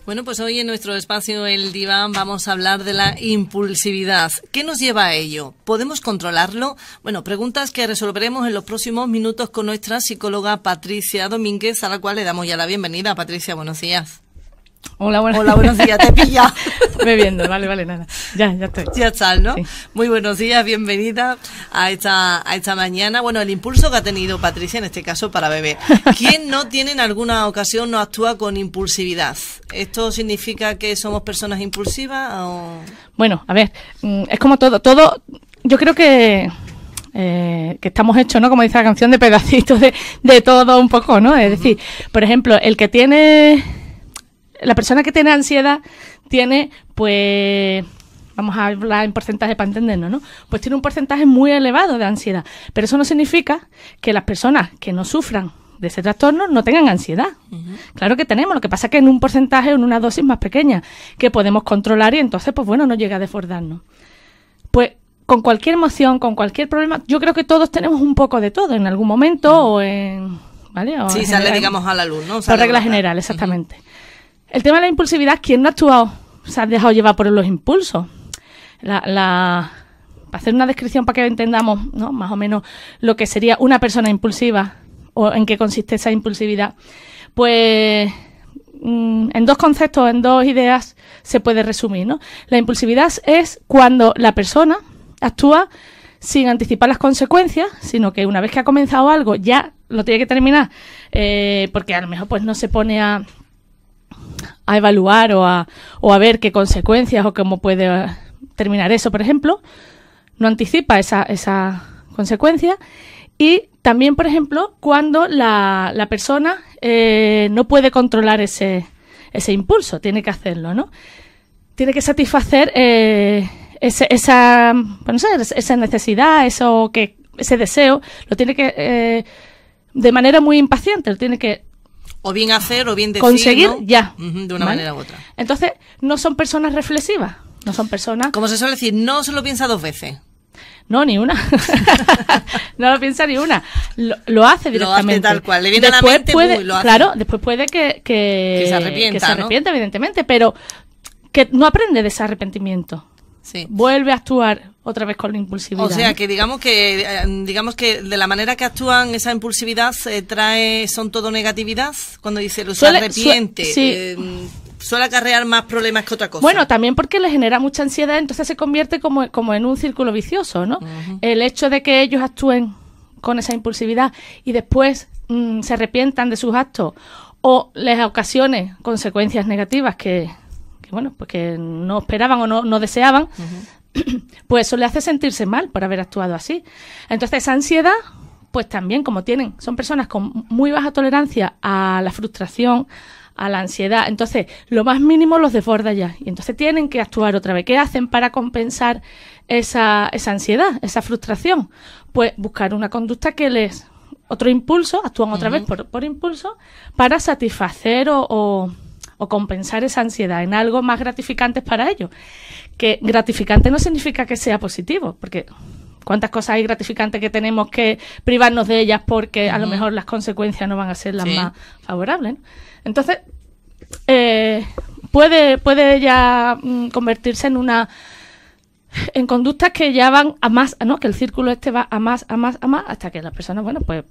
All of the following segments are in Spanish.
Bueno, pues hoy en nuestro espacio El Diván vamos a hablar de la impulsividad. ¿Qué nos lleva a ello? ¿Podemos controlarlo? Bueno, preguntas que resolveremos en los próximos minutos con nuestra psicóloga Patricia Domínguez, a la cual le damos ya la bienvenida. Patricia, buenos días. Hola, buenos días, te pilla. Bebiendo, vale, nada. Ya estoy. Ya estás, ¿no? Sí. Muy buenos días, bienvenida a esta mañana. Bueno, el impulso que ha tenido Patricia, en este caso, para beber. ¿Quién no tiene en alguna ocasión, no actúa con impulsividad? ¿Esto significa que somos personas impulsivas o...? Bueno, a ver, es como todo, yo creo que estamos hechos, ¿no? Como dice la canción, de pedacitos de todo un poco, ¿no? Es decir, por ejemplo, la persona que tiene ansiedad tiene, pues, vamos a hablar en porcentaje para entendernos, ¿no? Pues tiene un porcentaje muy elevado de ansiedad. Pero eso no significa que las personas que no sufran de ese trastorno no tengan ansiedad. Claro que tenemos, lo que pasa es que en un porcentaje o en una dosis más pequeña que podemos controlar y entonces, pues bueno, no llega a desbordarnos. Pues con cualquier emoción, con cualquier problema, yo creo que todos tenemos un poco de todo en algún momento o en... ¿vale? O sí, en sale, general, digamos, a la luz, ¿no? Por regla general, exactamente. El tema de la impulsividad, ¿quién no ha actuado? Se ha dejado llevar por los impulsos. Para hacer una descripción para que entendamos, ¿no?, más o menos lo que sería una persona impulsiva o en qué consiste esa impulsividad, pues en dos conceptos, en dos ideas se puede resumir, ¿no? La impulsividad es cuando la persona actúa sin anticipar las consecuencias, sino que una vez que ha comenzado algo ya lo tiene que terminar, porque a lo mejor pues no se pone a evaluar o a ver qué consecuencias o cómo puede terminar eso, por ejemplo. No anticipa esa consecuencia. Y también, por ejemplo, cuando la persona no puede controlar ese impulso, tiene que hacerlo, ¿no? Tiene que satisfacer esa necesidad, ese deseo, lo tiene que, de manera muy impaciente, lo tiene que o bien hacer o bien decir, conseguir, ¿no? Ya. De una manera u otra. Entonces, no son personas reflexivas, no son personas... Como se suele decir, no se lo piensa dos veces. No, ni una. No lo piensa ni una. Lo hace directamente. Lo hace tal cual. Le viene a la mente, lo hace. Claro, después puede que se arrepienta, ¿no? Evidentemente, pero que no aprende de ese arrepentimiento. Sí. Vuelve a actuar otra vez con la impulsividad. O sea, que digamos que de la manera que actúan esa impulsividad son todo negatividad. Cuando dice se arrepiente, sí. Suele acarrear más problemas que otra cosa. Bueno, también porque le genera mucha ansiedad, entonces se convierte como en un círculo vicioso, ¿no? El hecho de que ellos actúen con esa impulsividad y después se arrepientan de sus actos o les ocasione consecuencias negativas que bueno, pues que no esperaban o no deseaban, pues eso le hace sentirse mal por haber actuado así. Entonces esa ansiedad, pues también son personas con muy baja tolerancia a la frustración, a la ansiedad, entonces lo más mínimo los desborda ya y entonces tienen que actuar otra vez. ¿Qué hacen para compensar esa ansiedad, esa frustración? Pues buscar una conducta otro impulso, actúan otra vez por impulso para satisfacer o compensar esa ansiedad en algo más gratificante para ellos. Que gratificante no significa que sea positivo, porque cuántas cosas hay gratificantes que tenemos que privarnos de ellas porque a lo mejor las consecuencias no van a ser las más favorables, ¿no? Entonces, puede ya convertirse en conductas que ya van a más, ¿no? Que el círculo va a más, hasta que la persona, bueno, pues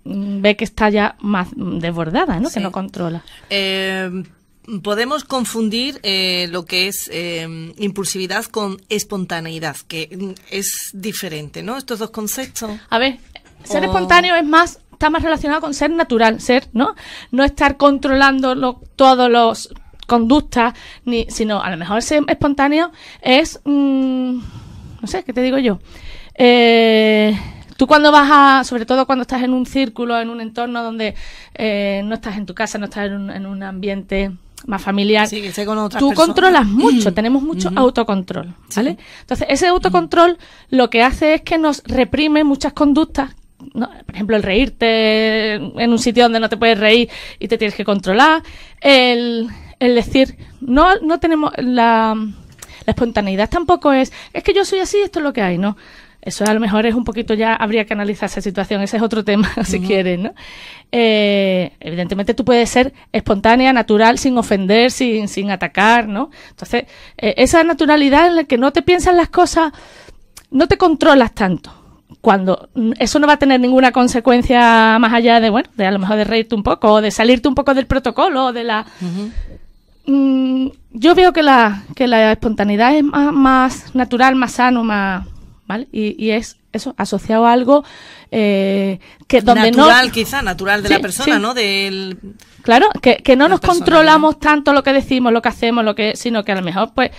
ve que está ya más desbordada, ¿no? Sí. Que no controla. Podemos confundir lo que es impulsividad con espontaneidad, que es diferente, ¿no? Estos dos conceptos. A ver, ser espontáneo está más relacionado con ser natural, ¿no? No estar controlando todos los conductas, sino a lo mejor ser espontáneo es, no sé, ¿qué te digo yo? Tú cuando sobre todo cuando estás en un círculo, en un entorno donde no estás en tu casa, no estás en un ambiente más familiar, sí, que con otras tú personas. Controlas mucho, tenemos mucho autocontrol, ¿vale? Sí. Entonces, ese autocontrol lo que hace es que nos reprime muchas conductas, ¿no? Por ejemplo, el reírte en un sitio donde no te puedes reír y te tienes que controlar, el decir, no tenemos la espontaneidad tampoco es que yo soy así, esto es lo que hay, ¿no? Eso a lo mejor es un poquito, ya habría que analizar esa situación, ese es otro tema, si quieres, ¿no? Evidentemente tú puedes ser espontánea, natural, sin ofender, sin atacar, ¿no? Entonces, esa naturalidad en la que no te piensas las cosas, no te controlas tanto. Cuando eso no va a tener ninguna consecuencia más allá de, bueno, de a lo mejor de reírte un poco, o de salirte un poco del protocolo, o de la... yo veo que la espontaneidad es más natural, más sano, más... ¿vale? Y es eso, asociado a algo que donde natural, no... quizá, natural de la persona, ¿no? Del... Claro, que no nos controlamos tanto lo que decimos, lo que hacemos, sino que a lo mejor pues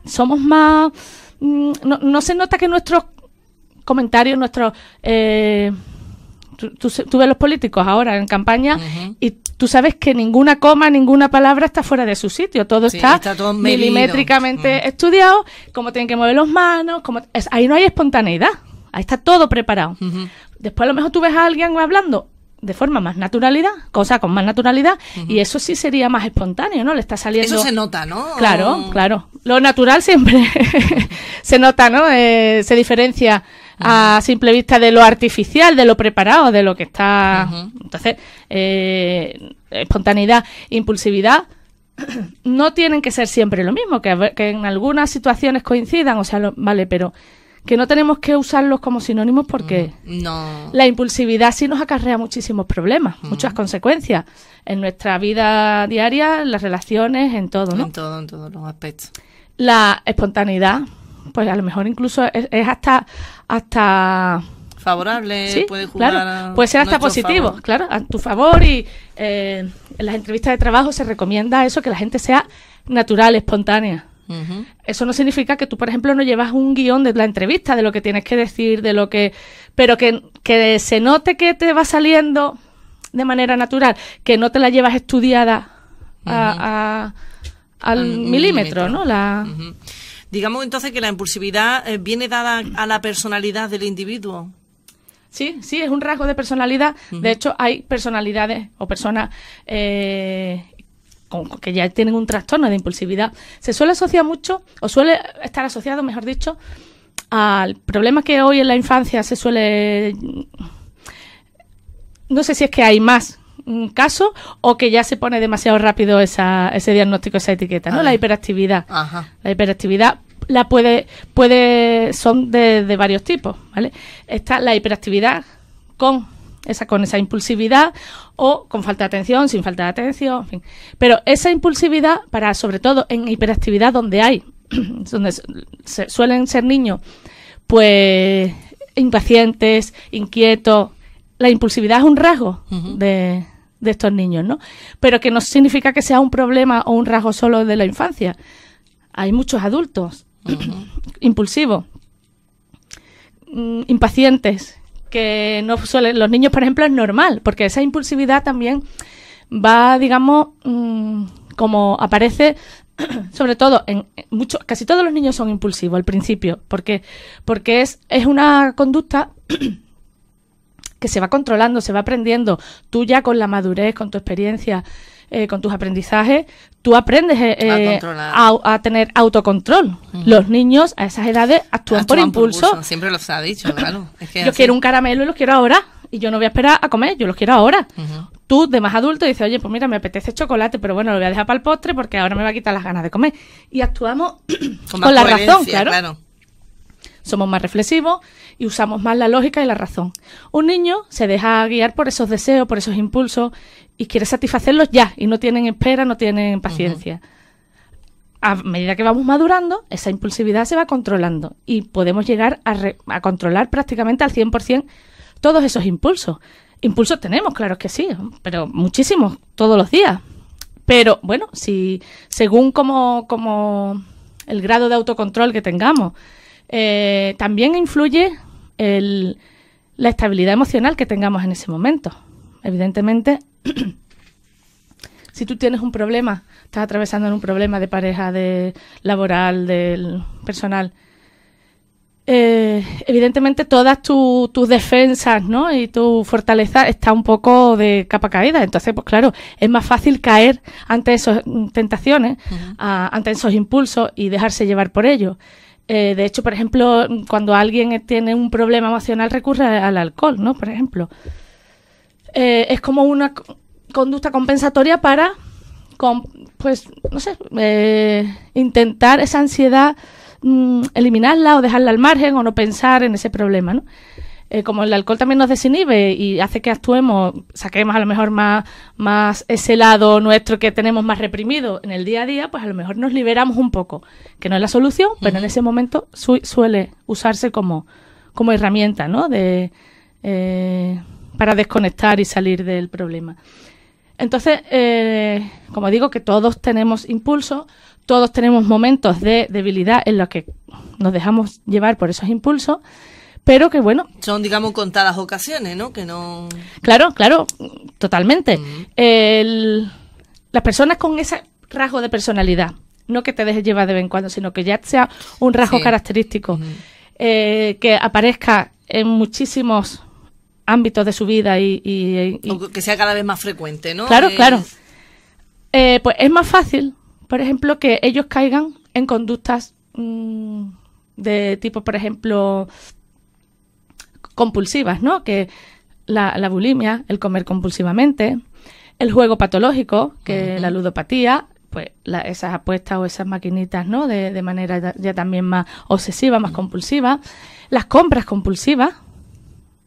somos más... no se nota que nuestros comentarios, nuestros... Tú ves los políticos ahora en campaña y tú sabes que ninguna coma, ninguna palabra está fuera de su sitio. Todo está todo milimétricamente estudiado, cómo tienen que mover las manos, ahí no hay espontaneidad, ahí está todo preparado. Después a lo mejor tú ves a alguien hablando de forma más naturalidad, con más naturalidad, y eso sí sería más espontáneo, ¿no? Le está saliendo... Eso se nota, ¿no? Claro. Lo natural siempre se nota, ¿no? Se diferencia a simple vista de lo artificial, de lo preparado, de lo que está... Entonces, espontaneidad, impulsividad no tienen que ser siempre lo mismo, que en algunas situaciones coincidan, o sea, vale, pero que no tenemos que usarlos como sinónimos porque la impulsividad sí nos acarrea muchísimos problemas, muchas consecuencias en nuestra vida diaria, en las relaciones, en todo, ¿no? En todos los aspectos. La espontaneidad, pues a lo mejor incluso es hasta favorable, sí, puede jugar, claro, puede ser hasta positivo, favor. Claro, a tu favor, y en las entrevistas de trabajo se recomienda eso, que la gente sea natural, espontánea. Eso no significa que tú, por ejemplo, no llevas un guión de la entrevista, de lo que tienes que decir, pero que se note que te va saliendo de manera natural, que no te la llevas estudiada al milímetro, ¿no? Digamos entonces que la impulsividad viene dada a la personalidad del individuo. Sí, es un rasgo de personalidad. De hecho, hay personalidades o personas que ya tienen un trastorno de impulsividad. Se suele asociar mucho, o suele estar asociado, mejor dicho, al problema que hoy en la infancia se suele... No sé si es que hay más casos o que ya se pone demasiado rápido ese diagnóstico, esa etiqueta, ¿no? La hiperactividad. La hiperactividad son de varios tipos, ¿vale? Está la hiperactividad con esa impulsividad, o con falta de atención, sin falta de atención, en fin. Pero esa impulsividad, sobre todo en hiperactividad donde suelen ser niños, pues impacientes, inquietos, la impulsividad es un rasgo de estos niños, ¿no? Pero que no significa que sea un problema o un rasgo solo de la infancia. Hay muchos adultos impulsivos, impacientes, que no suelen... Los niños, por ejemplo, es normal, porque esa impulsividad también va, digamos, como aparece, sobre todo casi todos los niños son impulsivos al principio, porque es una conducta que se va controlando, se va aprendiendo. Tú ya con la madurez, con tu experiencia, con tus aprendizajes, tú aprendes a tener autocontrol. Los niños a esas edades actúan por impulso. Siempre los ha dicho, claro. Es que yo quiero un caramelo y los quiero ahora. Y yo no voy a esperar a comer, yo los quiero ahora. Tú, de más adulto, dices, oye, pues mira, me apetece chocolate, pero bueno, lo voy a dejar para el postre porque ahora me va a quitar las ganas de comer. Y actuamos con la razón, claro. Somos más reflexivos y usamos más la lógica y la razón. Un niño se deja guiar por esos deseos, por esos impulsos, y quiere satisfacerlos ya, y no tienen espera, no tienen paciencia. A medida que vamos madurando, esa impulsividad se va controlando y podemos llegar a controlar prácticamente al 100% todos esos impulsos. Impulsos tenemos, claro que sí, pero muchísimos, todos los días. Pero bueno, según como el grado de autocontrol que tengamos, también influye la estabilidad emocional que tengamos en ese momento. Evidentemente, si tú tienes un problema, estás atravesando un problema de pareja, de laboral, del personal, evidentemente todas tus defensas, ¿no? Y tu fortaleza está un poco de capa caída. Entonces, pues claro, es más fácil caer ante esas tentaciones, ante esos impulsos y dejarse llevar por ellos. De hecho, por ejemplo, cuando alguien tiene un problema emocional recurre al alcohol, ¿no? Por ejemplo. Es como una conducta compensatoria para, pues, no sé, intentar esa ansiedad, eliminarla o dejarla al margen o no pensar en ese problema, ¿no? Como el alcohol también nos desinhibe y hace que actuemos, saquemos a lo mejor más ese lado nuestro que tenemos más reprimido en el día a día, pues a lo mejor nos liberamos un poco, que no es la solución, pero en ese momento suele usarse como herramienta, ¿no? Para desconectar y salir del problema. Entonces, como digo, que todos tenemos impulsos, todos tenemos momentos de debilidad en los que nos dejamos llevar por esos impulsos, pero que bueno... Son, digamos, contadas ocasiones, ¿no? Que no... Claro, totalmente. Las personas con ese rasgo de personalidad, no que te dejes llevar de vez en cuando, sino que ya sea un rasgo característico, que aparezca en muchísimos ámbitos de su vida y que sea cada vez más frecuente, ¿no? Claro. Pues es más fácil, por ejemplo, que ellos caigan en conductas de tipo, por ejemplo, compulsivas, ¿no? Que la bulimia, el comer compulsivamente, el juego patológico, que la ludopatía, pues esas apuestas o esas maquinitas, ¿no? De manera ya también más obsesiva, más compulsiva, las compras compulsivas.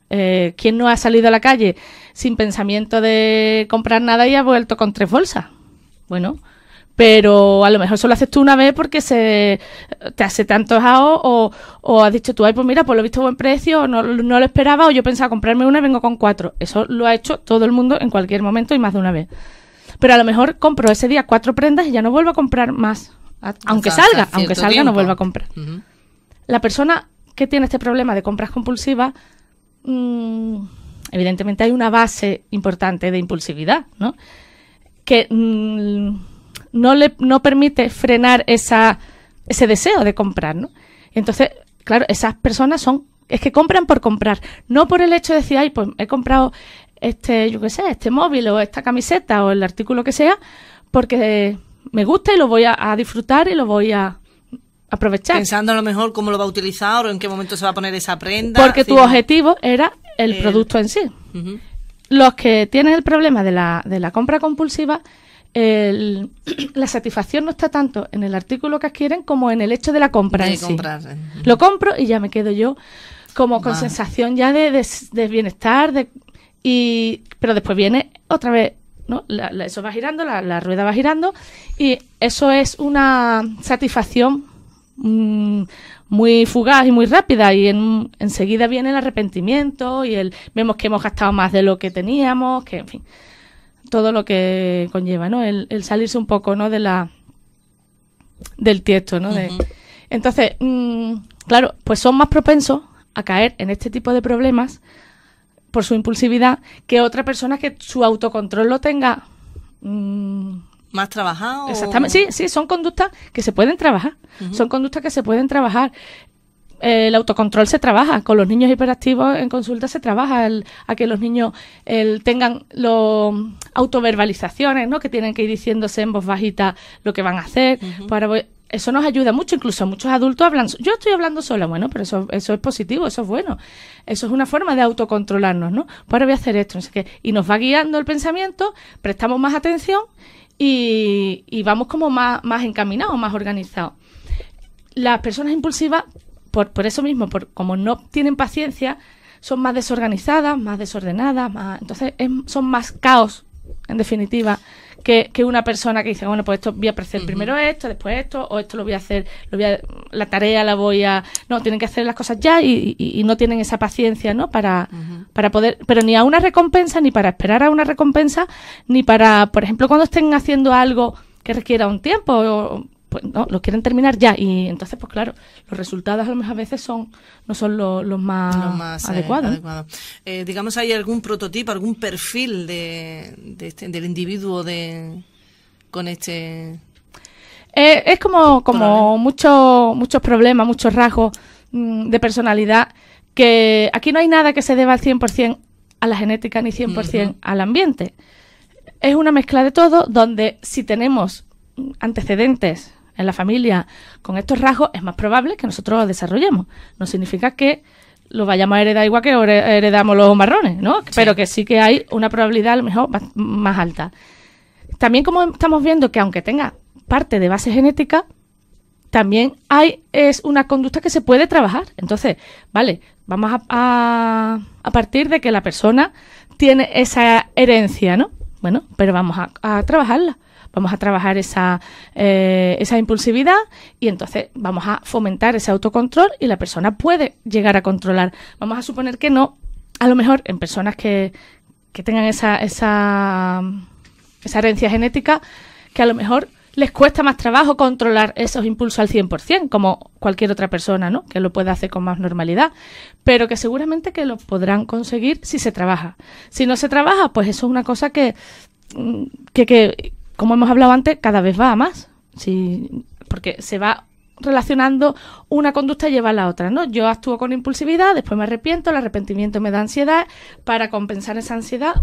¿Quién no ha salido a la calle sin pensamiento de comprar nada y ha vuelto con 3 bolsas? Bueno, pero a lo mejor solo haces tú una vez porque te ha antojado o has dicho tú, ay, pues mira, pues lo he visto a buen precio, no lo esperaba, o yo pensaba comprarme una y vengo con 4. Eso lo ha hecho todo el mundo en cualquier momento y más de una vez. Pero a lo mejor compro ese día 4 prendas y ya no vuelvo a comprar más. Aunque salga, no vuelvo a comprar. La persona que tiene este problema de compras compulsivas, evidentemente hay una base importante de impulsividad, ¿no? Que no permite frenar ese deseo de comprar, ¿no? Entonces, claro, esas personas es que compran por comprar, no por el hecho de decir, ay, pues he comprado este móvil o esta camiseta o el artículo que sea, porque me gusta y lo voy a disfrutar y lo voy a aprovechar. Pensando a lo mejor cómo lo va a utilizar o en qué momento se va a poner esa prenda. Porque tu objetivo era el producto en sí. Los que tienen el problema de la compra compulsiva, la satisfacción no está tanto en el artículo que adquieren como en el hecho de la compra en sí. Lo compro y ya me quedo yo como con sensación ya de bienestar, pero después viene otra vez, ¿no? Eso va girando, la rueda va girando y eso es una satisfacción muy fugaz y muy rápida y enseguida viene el arrepentimiento y vemos que hemos gastado más de lo que teníamos, que en fin, todo lo que conlleva, ¿no? El salirse un poco, ¿no? Del tiesto, ¿no? Entonces, claro, pues son más propensos a caer en este tipo de problemas por su impulsividad que otra persona que su autocontrol lo tenga más trabajado. Exactamente, sí, son conductas que se pueden trabajar. Son conductas que se pueden trabajar. El autocontrol se trabaja. Con los niños hiperactivos en consulta se trabaja a que los niños tengan autoverbalizaciones, ¿no? Que tienen que ir diciéndose en voz bajita lo que van a hacer. Eso nos ayuda mucho. Incluso muchos adultos hablan. Yo estoy hablando sola, bueno, pero eso es positivo, eso es bueno. Eso es una forma de autocontrolarnos, ¿no? Pues ahora voy a hacer esto, no sé qué. Y nos va guiando el pensamiento, prestamos más atención y vamos como más encaminados, más organizados. Las personas impulsivas, por eso mismo, como no tienen paciencia, son más desorganizadas, más desordenadas, entonces son más caos, en definitiva, que una persona que dice, bueno, pues esto voy a hacer primero esto, después esto, o esto lo voy a hacer, la tarea la voy a... No, tienen que hacer las cosas ya y no tienen esa paciencia, ¿no? Para poder... Pero ni a una recompensa, ni para esperar a una recompensa, ni para, por ejemplo, cuando estén haciendo algo que requiera un tiempo, pues no, lo quieren terminar ya. Y entonces, pues claro, los resultados a lo mejor a veces no son los más adecuados. Digamos, ¿hay algún prototipo, algún perfil del individuo con este...? Es como muchos problemas, muchos rasgos de personalidad, que aquí no hay nada que se deba al 100% a la genética ni 100% al ambiente. Es una mezcla de todo, donde si tenemos antecedentes en la familia con estos rasgos, es más probable que nosotros los desarrollemos. No significa que lo vayamos a heredar igual que heredamos los marrones, ¿no? Sí. Pero que sí que hay una probabilidad a lo mejor más alta. También, como estamos viendo que aunque tenga parte de base genética, también es una conducta que se puede trabajar. Entonces, vale, vamos a partir de que la persona tiene esa herencia, ¿no? Bueno, pero vamos a trabajarla. Vamos a trabajar esa impulsividad y entonces vamos a fomentar ese autocontrol y la persona puede llegar a controlar. Vamos a suponer que no, a lo mejor en personas que tengan esa herencia genética, que a lo mejor les cuesta más trabajo controlar esos impulsos al 100%, como cualquier otra persona, ¿no? Que lo puede hacer con más normalidad, pero que seguramente que lo podrán conseguir si se trabaja. Si no se trabaja, pues eso es una cosa que como hemos hablado antes, cada vez va a más. Sí, porque se va relacionando una conducta lleva a la otra, ¿no? Yo actúo con impulsividad, después me arrepiento, el arrepentimiento me da ansiedad, para compensar esa ansiedad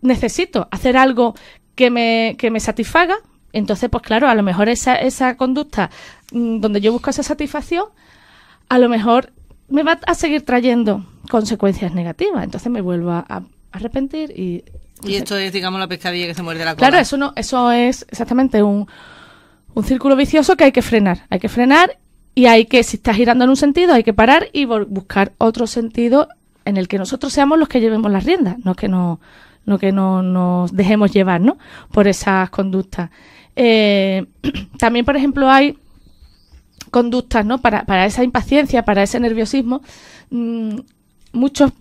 necesito hacer algo que me satisfaga. Entonces, pues claro, a lo mejor esa conducta donde yo busco esa satisfacción, a lo mejor me va a seguir trayendo consecuencias negativas. Entonces me vuelvo a arrepentir y esto es, digamos, la pescadilla que se muerde la cola. Claro, eso es exactamente un círculo vicioso que hay que frenar. Hay que frenar y si estás girando en un sentido, hay que parar y buscar otro sentido en el que nosotros seamos los que llevemos las riendas, no que no nos dejemos llevar, ¿no? Por esas conductas. También, por ejemplo, hay conductas, ¿no? Para esa impaciencia, para ese nerviosismo, muchos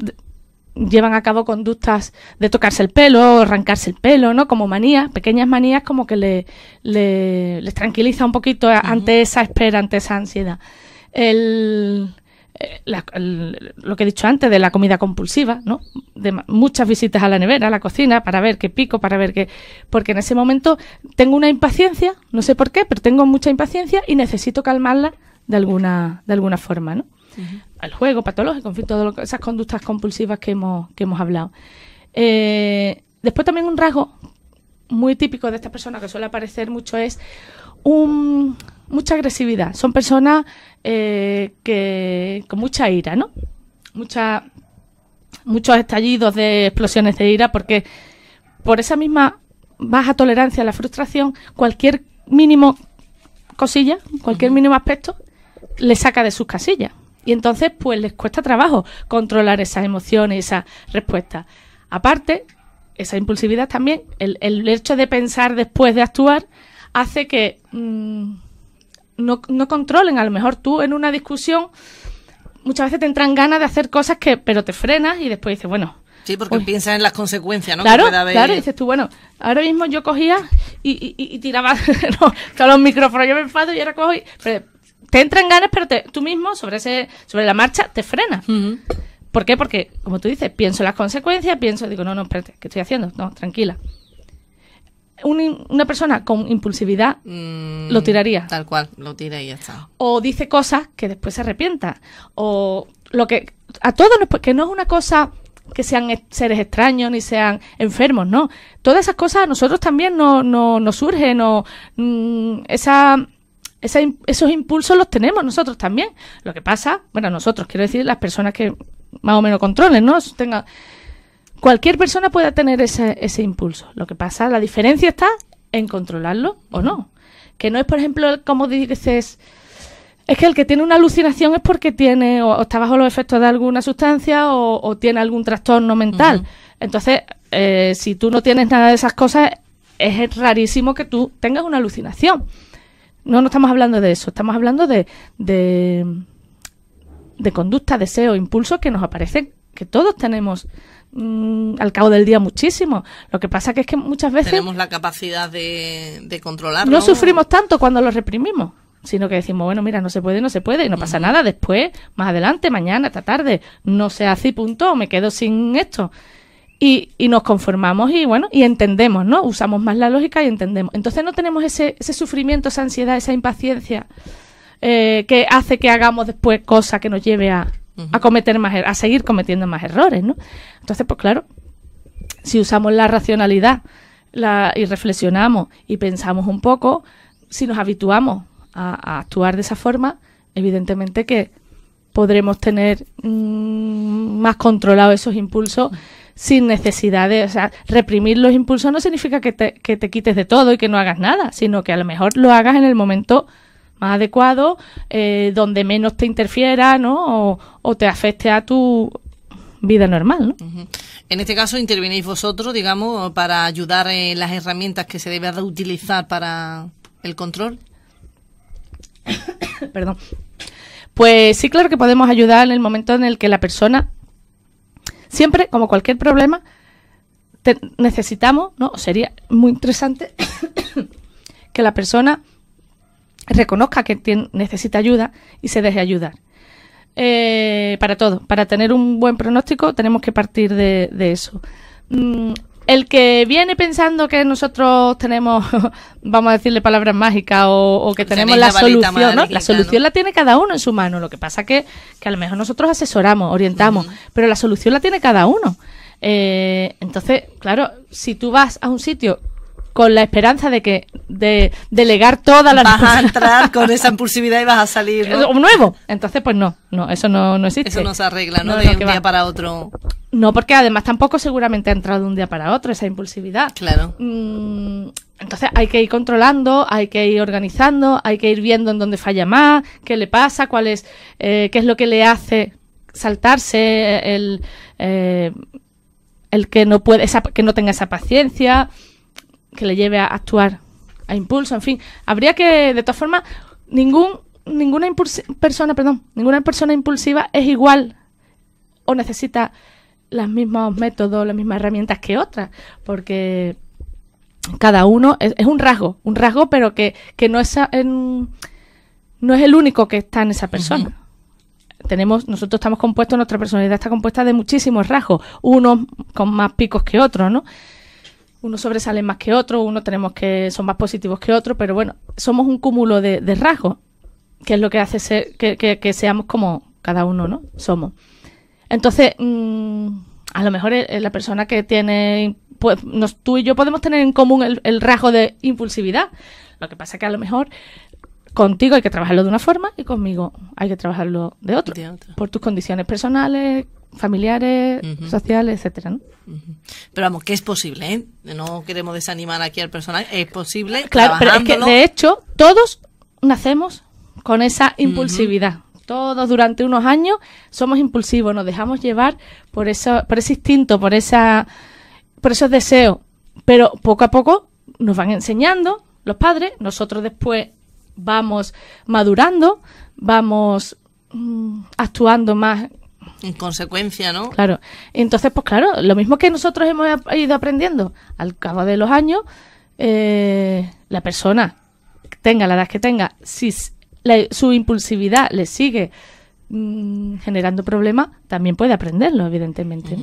llevan a cabo conductas de tocarse el pelo, arrancarse el pelo, ¿no? Como manías, pequeñas manías, como que les tranquiliza un poquito ante esa espera, ante esa ansiedad. Lo que he dicho antes de la comida compulsiva, ¿no? De muchas visitas a la nevera, a la cocina, para ver qué pico, porque en ese momento tengo una impaciencia, no sé por qué, pero tengo mucha impaciencia y necesito calmarla de alguna forma, ¿no? El juego patológico, en fin, todas esas conductas compulsivas que hemos hablado. Después también un rasgo muy típico de estas personas que suele aparecer mucho es mucha agresividad. Son personas con mucha ira, ¿no? Muchos estallidos de explosiones de ira, porque por esa misma baja tolerancia a la frustración, cualquier mínimo cosilla, cualquier mínimo aspecto, le saca de sus casillas. Y entonces, pues, les cuesta trabajo controlar esas emociones, esas respuestas. Aparte, esa impulsividad también, el hecho de pensar después de actuar, hace que no controlen. A lo mejor tú en una discusión muchas veces te entran ganas de hacer cosas pero te frenas y después dices, bueno... Sí, porque piensas en las consecuencias, ¿no? Claro, que puede haber... claro, dices tú, bueno, ahora mismo yo cogía y tiraba todos los micrófonos, yo me enfado y ahora cojo pero te entran ganas, pero tú mismo sobre la marcha te frenas. Uh-huh. ¿Por qué? Porque, como tú dices, pienso en las consecuencias, digo, no, espérate, ¿qué estoy haciendo? No, tranquila. Una persona con impulsividad lo tiraría. Tal cual, lo tira y ya está. O dice cosas que después se arrepienta. O lo que a todos que no es una cosa que sean seres extraños ni sean enfermos, no. Todas esas cosas a nosotros también nos surgen. Esos impulsos los tenemos nosotros también. Lo que pasa, bueno, nosotros, quiero decir, las personas que más o menos controlen, ¿no? Cualquier persona puede tener ese impulso. Lo que pasa, la diferencia está en controlarlo o no. Que no es, por ejemplo, como dices, es que el que tiene una alucinación es porque tiene o está bajo los efectos de alguna sustancia o tiene algún trastorno mental. Uh-huh. Entonces, si tú no tienes nada de esas cosas, es rarísimo que tú tengas una alucinación. No estamos hablando de eso, estamos hablando de conducta, deseo, impulsos que nos aparecen, que todos tenemos al cabo del día muchísimo. Lo que pasa que es que muchas veces... Tenemos la capacidad de controlarlo. No sufrimos tanto cuando lo reprimimos, sino que decimos, bueno, mira, no se puede, y no pasa nada, después, más adelante, mañana, esta tarde, no se hace y punto, me quedo sin esto. Y nos conformamos y bueno, y entendemos, ¿no? Usamos más la lógica y entendemos. Entonces no tenemos ese sufrimiento, esa ansiedad, esa impaciencia que hace que hagamos después cosas que nos lleve a cometer a seguir cometiendo más errores, ¿no? Entonces, pues claro, si usamos la racionalidad y reflexionamos y pensamos un poco, si nos habituamos a actuar de esa forma, evidentemente que podremos tener más controlados esos impulsos sin necesidad de... O sea, reprimir los impulsos no significa que te quites de todo y que no hagas nada, sino que a lo mejor lo hagas en el momento más adecuado, donde menos te interfiera, ¿no? O te afecte a tu vida normal, ¿no? Uh-huh. En este caso intervenéis vosotros, digamos, para ayudar en las herramientas que se debe de utilizar para el control. Perdón. Pues sí, claro que podemos ayudar en el momento en el que la persona, siempre, como cualquier problema, necesitamos, ¿no? Sería muy interesante que la persona reconozca que necesita ayuda y se deje ayudar. Para todo, para tener un buen pronóstico tenemos que partir de eso. El que viene pensando que nosotros tenemos, vamos a decirle palabras mágicas o que tenemos la solución, ¿no? La solución la tiene cada uno en su mano. Lo que pasa que a lo mejor nosotros asesoramos, orientamos, pero la solución la tiene cada uno. Entonces, claro, si tú vas a un sitio con la esperanza de delegar toda la... Vas a entrar con esa impulsividad y vas a salir, ¿no? Nuevo. Entonces, pues no, eso no existe. Eso no se arregla, ¿no? De un día para otro. No, porque además tampoco seguramente ha entrado de un día para otro esa impulsividad. Claro. Entonces hay que ir controlando, hay que ir organizando, hay que ir viendo en dónde falla más, qué le pasa, qué es lo que le hace saltarse, el que no puede, que no tenga esa paciencia, que le lleve a actuar a impulso, en fin. Habría que, de todas formas, ninguna persona impulsiva es igual o necesita los mismos métodos, las mismas herramientas que otras, porque cada uno es un rasgo, pero que no es el único que está en esa persona. Nosotros estamos compuestos, nuestra personalidad está compuesta de muchísimos rasgos, unos con más picos que otros, ¿no? Unos sobresalen más que otros, unos tenemos que son más positivos que otros, pero bueno, somos un cúmulo de rasgos, que es lo que hace que seamos como cada uno, ¿no? Somos. Entonces, a lo mejor la persona que tiene, pues tú y yo podemos tener en común el rasgo de impulsividad. Lo que pasa es que a lo mejor contigo hay que trabajarlo de una forma y conmigo hay que trabajarlo de otra. Por tus condiciones personales, familiares, sociales, etcétera, ¿no? Pero vamos, que es posible, ¿eh? No queremos desanimar aquí al personal, es posible. Claro, pero es que de hecho todos nacemos con esa impulsividad. Todos durante unos años somos impulsivos, nos dejamos llevar por ese instinto, por esos deseos, pero poco a poco nos van enseñando los padres, nosotros después vamos madurando, vamos actuando más en consecuencia, ¿no? Claro. Entonces, pues claro, lo mismo que nosotros hemos ido aprendiendo al cabo de los años, la persona, tenga la edad que tenga, si su impulsividad le sigue generando problemas, también puede aprenderlo, evidentemente.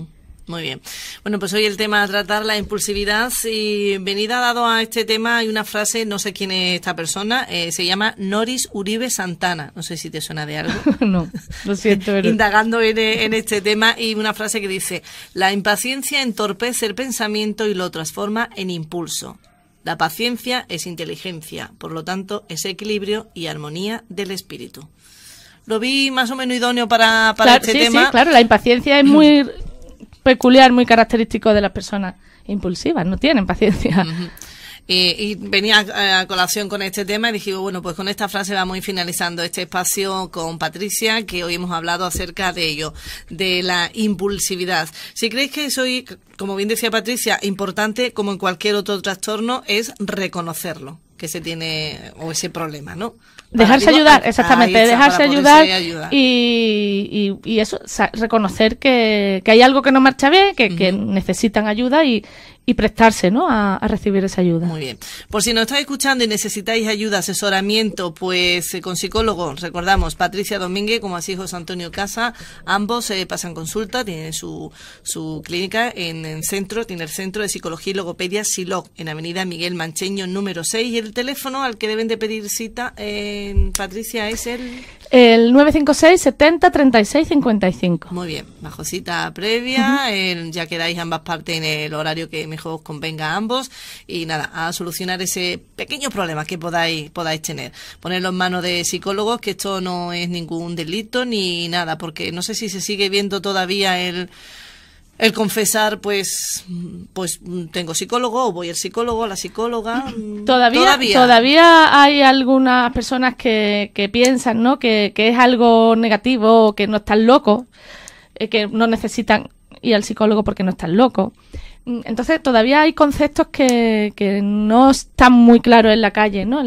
Muy bien. Bueno, pues hoy el tema a tratar, la impulsividad, y venida dado a este tema hay una frase, no sé quién es esta persona, se llama Noris Uribe Santana, no sé si te suena de algo. No, lo siento. Pero... Indagando en este tema, y una frase que dice: la impaciencia entorpece el pensamiento y lo transforma en impulso. La paciencia es inteligencia, por lo tanto es equilibrio y armonía del espíritu. Lo vi más o menos idóneo para este tema. Sí, claro, la impaciencia es muy peculiar, muy característico de las personas impulsivas, no tienen paciencia. Y venía a colación con este tema y dije, bueno, pues con esta frase vamos a ir finalizando este espacio con Patricia, que hoy hemos hablado acerca de ello, de la impulsividad. Si creéis que soy, como bien decía Patricia, importante, como en cualquier otro trastorno, es reconocerlo, que se tiene, o ese problema, ¿no? Dejarse ayudar, exactamente, dejarse ayudar y eso, reconocer que hay algo que no marcha bien, que necesitan ayuda y prestarse, ¿no? a recibir esa ayuda. Muy bien. Por si nos estáis escuchando y necesitáis ayuda, asesoramiento, pues con psicólogo, recordamos, Patricia Domínguez, como así José Antonio Casa, ambos pasan consulta, tienen su clínica en el centro, tiene el Centro de Psicología y Logopedia SILOG, en Avenida Miguel Mancheño número 6, y el teléfono al que deben de pedir cita, Patricia, es el... El 956 70 36 55. Muy bien, bajo cita previa, ya quedáis ambas partes en el horario que mejor os convenga a ambos y nada, a solucionar ese pequeño problema que podáis tener. Ponerlo en manos de psicólogos, que esto no es ningún delito ni nada, porque no sé si se sigue viendo todavía el confesar, pues tengo psicólogo, o voy al psicólogo, a la psicóloga. Todavía hay algunas personas que piensan, ¿no? que es algo negativo, que no están locos, que no necesitan ir al psicólogo porque no están locos. Entonces todavía hay conceptos que no están muy claros en la calle, ¿no?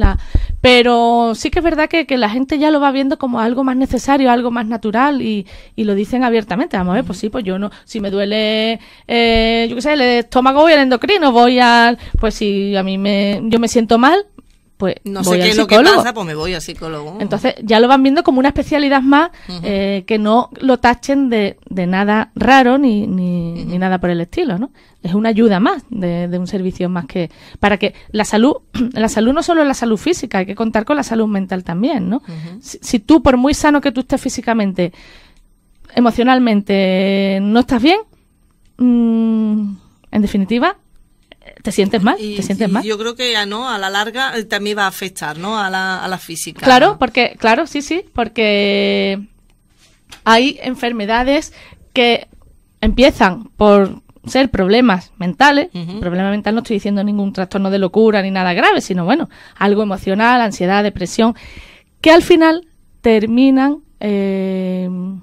Pero sí que es verdad que la gente ya lo va viendo como algo más necesario, algo más natural y lo dicen abiertamente. Vamos a ver, pues sí, pues yo no, si me duele, yo qué sé, el estómago, voy al endocrino, pues si a mí yo me siento mal, pues no voy sé qué al es lo que psicólogo. pasa, pues me voy al psicólogo. Entonces ya lo van viendo como una especialidad más, que no lo tachen de nada raro ni nada por el estilo, ¿no? Es una ayuda más de un servicio más que para que la salud no solo es la salud física, hay que contar con la salud mental también, ¿no? Si tú, por muy sano que tú estés físicamente, emocionalmente no estás bien, en definitiva te sientes mal, Yo creo que a la larga también va a afectar, ¿no? A la física. Claro, porque hay enfermedades que empiezan por ser problemas mentales. Problema mental no estoy diciendo ningún trastorno de locura ni nada grave, sino bueno, algo emocional, ansiedad, depresión, que al final terminan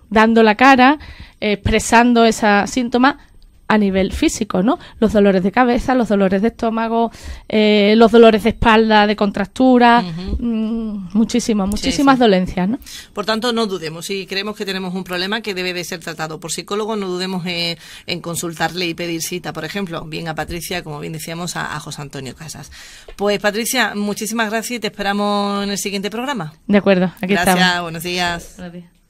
dando la cara, expresando esos síntomas a nivel físico, ¿no? Los dolores de cabeza, los dolores de estómago, los dolores de espalda, de contractura, muchísimas dolencias, ¿no? Por tanto, no dudemos. Si creemos que tenemos un problema que debe de ser tratado por psicólogo, no dudemos en consultarle y pedir cita, por ejemplo, bien a Patricia, como bien decíamos, a José Antonio Casas. Pues, Patricia, muchísimas gracias y te esperamos en el siguiente programa. De acuerdo, aquí estamos. Gracias, buenos días. Buenos días.